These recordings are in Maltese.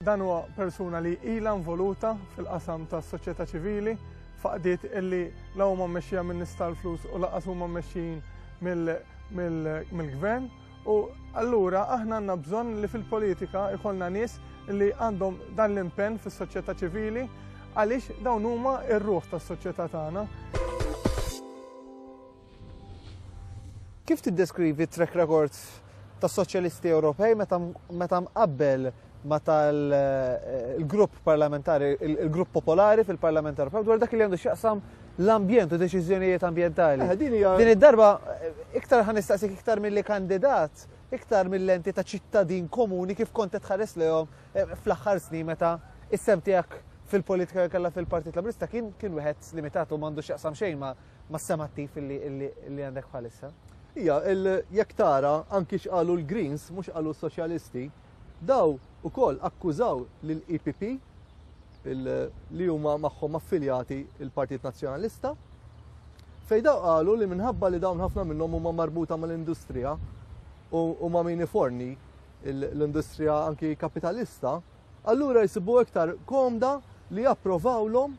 dan huwa persuna li ilha involuta fil-qasam tas-soċjetà ċivili, faqdiet illi la huma mmexxija min-nies tal-flus u laqas huma mmexxijin mill-gvern. U allura aħna għandna bżonn li fil-politika jkollna nies li għandhom dan l-impenn fis-soċjetà ċivili għaliex dawn huma r-ruħ tas-soċjetà tagħna. Kif tiddeskrivi track records tas-Soċjalisti Ewropej meta mqabbel ma tal-grupp parlamentari, il-grupp popolari fil-Parlament Ewropew dwar dak li għandu x'jaqsam l-ambjent u deċiżjonijiet ambjentali. Din id-darba iktar ħanistaqsik iktar milli kandidat, iktar mill-entità ċittadin komuni kif kont tħares lehom fl-aħħar snin meta is-sem tiegħek fil-politika kellha fil-Partit Laburista kien wieħed limitat u m'għandux x'jaqsam xejn ma' sem attiv li għandek bħalissa. Hija jekk tara anki x'qalu l-Greens mhux qalu s-Soċjalisti, daw ukoll akkużaw lill-EPP li huma magħhom affiljati il-Partit Nazzjonalista fejn daw qalu li minħabba li dawn ħafna minnhom huma marbuta mal-industrija u ma' min iforni l-industrija anki kapitalista, allura jsibu iktar komda li japprovawlhom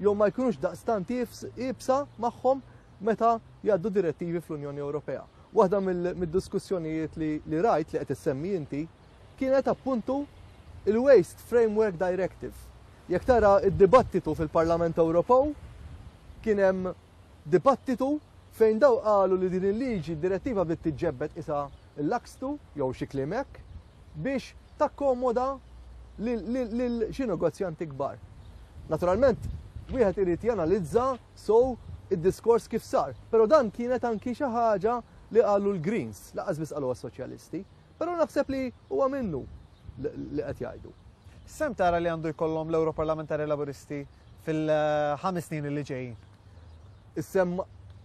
jew ma jkunux daqstant ibsa magħhom meta jgħaddu direttivi fl-Unjoni Ewropea. Waħda mid-diskussjonijiet li rajt li qed issemmi inti kienet appuntu il-Waste Framework Directive. Jekk tara id-dibattitu fil-Parlament Ewropew kien hemm dibattitu fejn daw qalu li din il-liġi direttiva bdiet tiġġebbed isa l-lakstu jew xi kliem hekk biex takkomoda lil xi negozjanti kbar. Naturalment, wieħed irid janalizza sew id-diskors kif sar, però dan kienet anki xi ħaġa li qalu l-Greens, laqas biss qalu s-Soċjalisti, però naħseb li huwa minnu li qed jgħidu. Sem tara li għandu jkollhom l-Europarlamentari Laburisti fil-5 snin li ġejjin? Is-sem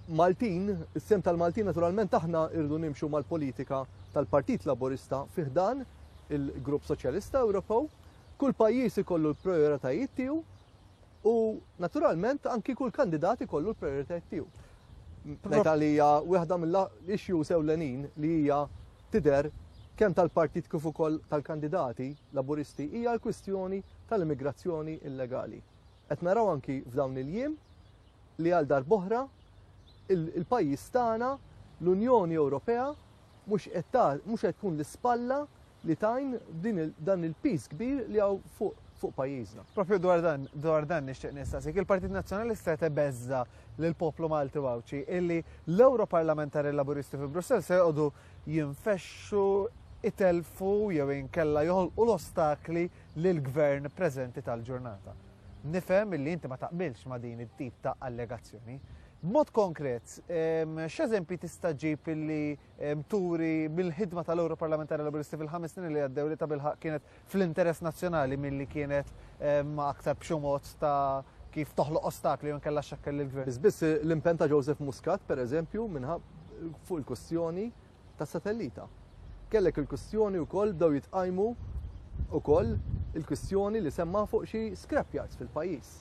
Maltin, is-sem tal-Maltin naturalment aħna irdu nimxu mal-politika tal-Partit Laburista fih dan il-Grupp Soċjalista Ewropew, kull pajjiż ikollu l-prijoritajiet tiegħu u naturalment anki kull kandidat ikollu l-prijoritajiet tiegħu. Meta li hija waħda mill-issues ewlenin li hija tidher kemm tal-partit kif ukoll tal-kandidati Laburisti hija l-kwistjoni tal-immigrazzjoni illegali. Qed naraw anki f'dawn il-jiem li għal darb'oħra il-pajjiż tagħna l-Unjoni Ewropea mhux qed tkun l-ispalla li tajn dan il-piż kbir li hawn fuq pajjiżna. Propju dwar dan nixtieq nistaqsik, il-Partit Nazzjonalista qed ibeżża lill-poplu Malti Wawċi illi l-Europarlamentari Laburisti fi Brussell se jqogħdu jinfexxu itelfu jew inkella joħolqu l-ostakli lill-gvern preżenti tal-ġurnata. Nifhem illi inti ma taqbilx ma' din it-tip ta' allegazzjoni. B'mod konkret, x'eżempji tista' ġib illi turi bil-ħidma tal-Europarlamentari Laburisti fil-5 snin li għaddew li ta' bilħaq kienet fl-interess nazzjonali milli kienet aktar b'xi mod ta' kif toħloq ostakli jew inkella xekkel lill-gvern. Biss l-impenn ta' Joseph Muscat, pereżempju, fuq il-kwestjoni tas-satellita. Kellek il-kwestjoni wkoll bdew jitqajmu wkoll il-kwestjoni li semma fuq xi scrapyards fil-pajjiż.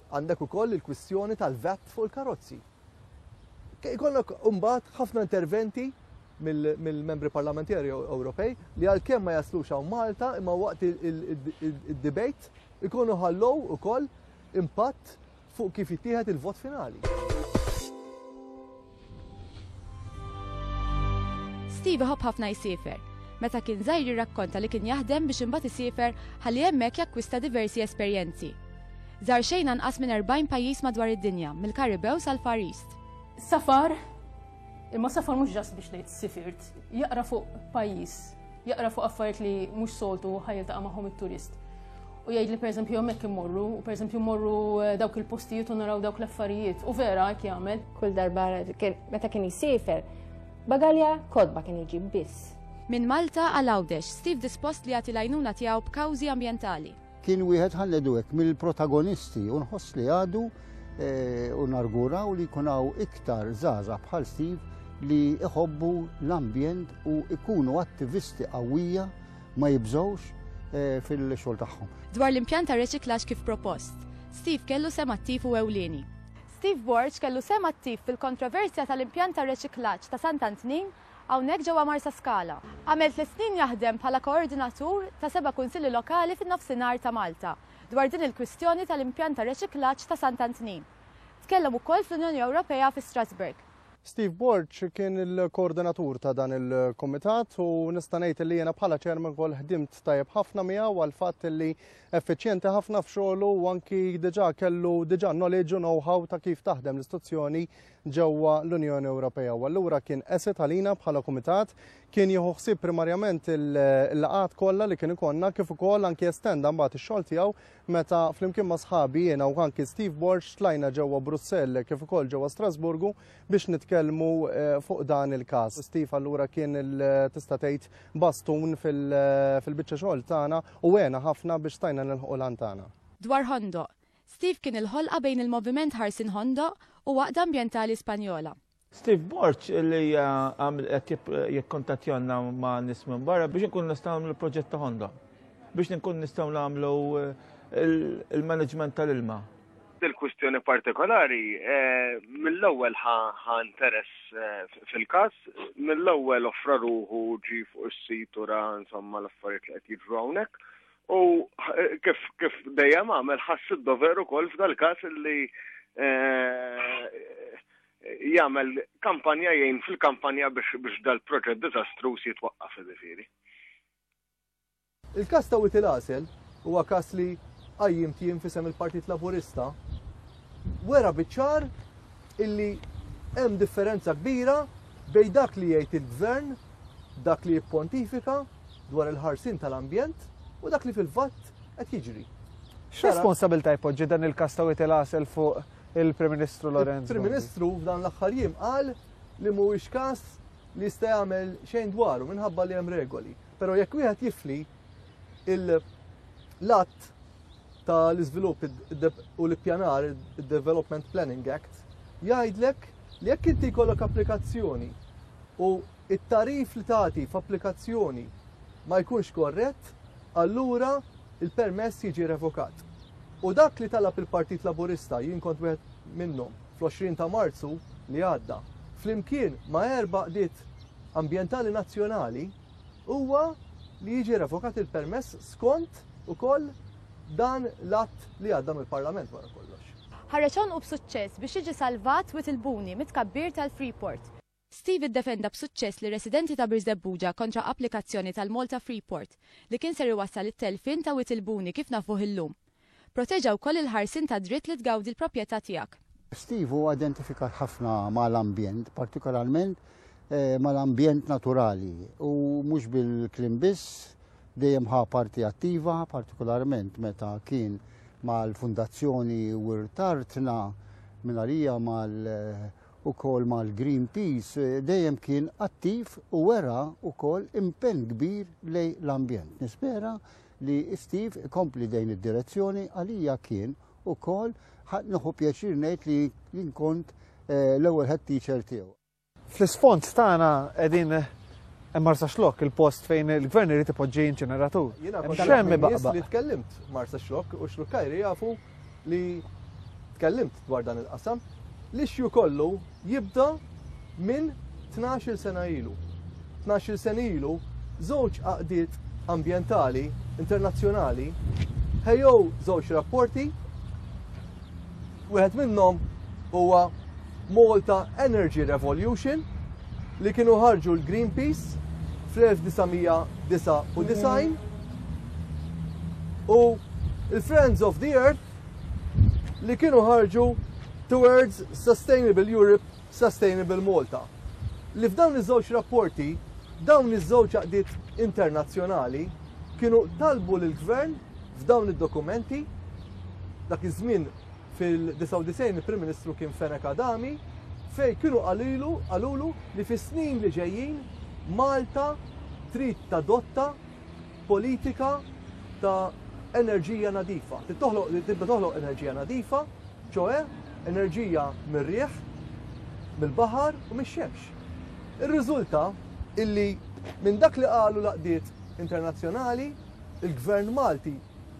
Għandek ukoll il-kwistjoni tal-VAT fuq il-karozzi. Ikollok imbagħad ħafna interventi mill-membri parlamentari Ewropej li għalkemm ma jaslux hawn Malta imma waqt id-debate ikunu ħallow ukoll impatt fuq kif jittieħed il-vot finali. Steve ħobb ħafna jsifer. Meta kien żgħir jirrakkonta li kien jaħdem biex imbagħad isifer ħalli hemmhekk jakkwista diversi esperjenzi. Żar xejn anqas minn 40 pajjiż madwar id-dinja, mill-Karibew sal-Far East. Safar, imma safar mhux ġast biex ngħid sifirt, jaqra fuq pajjiż, jaqra fuq affarijiet li mhux soltu ħajiltaqa' magħhom it-turist. U jgħidli pereżempju hemmhekk immorru, u pereżempju mmorru dawk il-postijiet u naraw dawk l-affarijiet. U vera hekk jagħmel. Kull darba meta kien jisifer, bagalja kodba kien jiġib biss. Minn Malta għal Għawdex, Steve dispost li jagħti l-għajnuna tiegħu b'kawżi ambjentali. Kien wieħed ħalledu hekk mill-protagonisti u nħoss li għadu u narguraw li jkunaw iktar żgħażagħ bħal Steve li iħobbu l-ambjent u ikunu attivisti qawwija ma jibżgħux fil-xogħol tagħhom. Dwar l-impjant ta' reċiklaġġ kif propost, Steve kellu sem attiv u ewlieni. Steve Borch kellu sem attiv fil-kontroversja tal-impjant ta' reċiklaġġ ta' Sant Antnin hawnhekk ġewwa Marsa Scala. Għamel 3 snin jaħdem bħala koordinatur ta' 7 kunsilli lokali fin-nofsinhar ta' Malta dwar din il-kwistjoni tal-impjant ta' riċiklaġġ ta' Sant'Antnin. Tkellem ukoll fl-Unjoni Ewropea fi Strasbourg. Steve Borch kien il-koordinatur ta' dan il-komitat u nista' ngħid li jiena bħala ċermen kol ħdimt tajjeb ħafna miegħu għal fatt li effiċjenti ħafna f'xogħlu u anki kellu knowledge u know-how ta' kif taħdem l-istituzzjoni ġewwa l-Unjoni Ewropea. U allura kien eset għalina bħala kumitat, kien jieħu ħsieb primarjament il-laqat kollha li kien ikollna kif ukoll anki estenda mbagħad ix-xogħol tiegħu meta flimkien ma' sħabi jiena u anki Steve Borch tlajna ġewwa Brussell kif ukoll ġewwa Strasburgu biex nitkellmu fuq dan il-każ. Steve allura kien tista' tgħid bastun fil-biċċa xogħol tagħna u għena ħafna biex tajna nilħu lan tagħna. Dwar Hondo, Steve kien il-ħolqa bejn il-moviment Ħarsin Hondo u Waqda Ambjentali Spanjola. Steve Borch li jikkontattjonna ma' nies minn barra biex nkun nistgħu nagħmlu proġett ta' Hondo, biex nkun nistgħu nagħmlu il-management tal-ilma. Il-kwistjoni partikolari mill-ewwel ħa interess fil-każ, mill-ewwel offra ruħu ġi fuq is-sit ura insomma l-affarijiet li qed jiġru hawnhekk u kif dejjem għamel ħass id-dover ukoll f'dal-każ li jagħmel kampanja jgħin fil-kampanja biex dal-proġett diżastruż jitwaqqaf ġifieri. Il-każ ta' Whittle Asel huwa każ li qajjim tiem fisem il-Partit Laburista wera biċ-ċar illi hemm differenza kbira bejn dak li jgħid il-gvern, dak li jippontifika dwar il-ħarsin tal-ambjent u dak li fil-fatt qed jiġri. X'responsabilità jpoġġi dan il-każ ta' Whittle Asel fuq il-Prim Ministru Lorenzo? Il-Prim Ministru f'dan l-aħħar jiem qal li mhuwiex każ li jista' jagħmel xejn dwaru minħabba li hemm regoli. Però jekk wieħed jifli l-att tal-iżvilupp u l-ippjanar id-Development Planning Act jgħidlek li jekk inti jkollok applikazzjoni u it-tarif li tagħti f'applikazzjoni ma jkunx korrett, allura il-permess jiġi revokat. U dak li talab il-Partit Laburista jien kont wieħed minnhom fl-20 ta' Marzu li għadda flimkien ma' 4 qdiet ambjentali nazzjonali huwa li jiġi revokat il-permess skont ukoll dan l-att li għadda mill-Parlament wara kollox. Ħareġ u b'suċċess biex jiġi salvat Whittle mit-tkabbir tal-Freeport. Steve iddefenda b'suċċess li residenti ta' Birzebbuġa kontra applikazzjoni tal-Malta Freeport li kien ser iwassal it-telfin ta' Whittle kif nafuh illum. Proteġa wkoll il-ħarsin ta' dritt li tgawdi l-proprjetà tiegħek. Steve huwa identifikat ħafna mal-ambjent, partikolarment mal-ambjent naturali u mhux bil-klim biss dejjem ħa parti attiva, partikolarment meta kien mal-Fundazzjoni Wirtartna minarija ukoll mal-Greenpeace dejjem kien attiv u wera ukoll impenn kbir lejn l-ambjent. Nispera li Steve ikompli dejn id-direzzjoni għalija kien ukoll nieħu pjaċir ngħid li nkont l-ewwel head teacher tiegħu. Fl-isfond tagħna qegħdin Marsa Xlokk il-post fejn il-gvern irid ipoġġi inċineratur. Hemm li tkellimt Marsa Xlokk u xlukkajri jafu li tkellimt dwar dan il-qasam l-ixju kollu jibda minn 12 sena ilu. 12 sena ilu żewġ għaqdiet ambjentali internazzjonali ħejjew żewġ rapporti wieħed minnhom huwa Malta Energy Revolution li kienu ħarġu l-Greenpeace fl-1999 u il-Friends of the Earth li kienu ħarġu Towards Sustainable Europe, Sustainable Malta. Li f'dawn iż-żewġ rapporti, dawn iż-żewġ għaqdiet internazzjonali kienu talbu lill-Gvern f'dawn id-dokumenti dak iż-żmien fil-99 il-Prim Ministru kien Fenek Adami fej kienu qalulu li fis-snin li ġejjin Malta trid tadotta politika ta' enerġija nadifa. Tibda toħloq enerġija nadifa, ċoe enerġija mir-rieħ, mill-baħar u mix-xemx. Ir-riżulta illi minn dak li qalu l-għaqdiet internazzjonali, il-Gvern Malti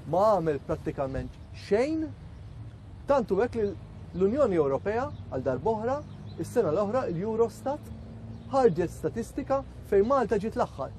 ma għamel prattikament xejn, tantu hekk li l-Unjoni Ewropea għal darb'oħra is-sena l-oħra l-Eurostat ħarġet statistika fejn Malta ġiet l-aħħar.